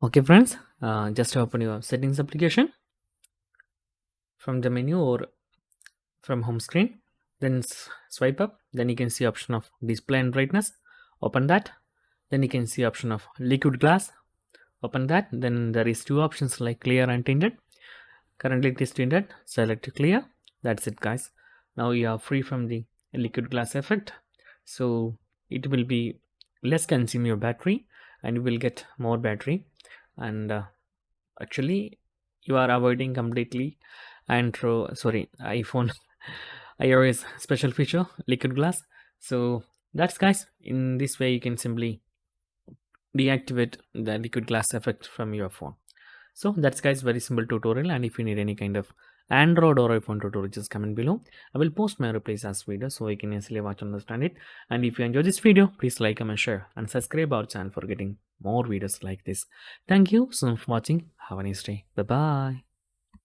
Okay friends, just open your settings application from the menu or from home screen, then swipe up, then you can see option of display and brightness. Open that, then you can see option of liquid glass. Open that, then there is two options like clear and tinted. Currently it is tinted, select clear. That's it guys. Now you are free from the liquid glass effect, so it will be less consume your battery and you will get more battery. And actually you are avoiding completely iPhone iOS special feature liquid glass. So that's guys, in this way you can simply deactivate the liquid glass effect from your phone. So that's guys, very simple tutorial. And if you need any kind of Android or iPhone tutorial, just comment below. I will post my replies as video so you can easily watch and understand it. And if you enjoy this video, please like, comment, share and subscribe our channel for getting more videos like this. Thank you so much for watching. Have a nice day. Bye bye.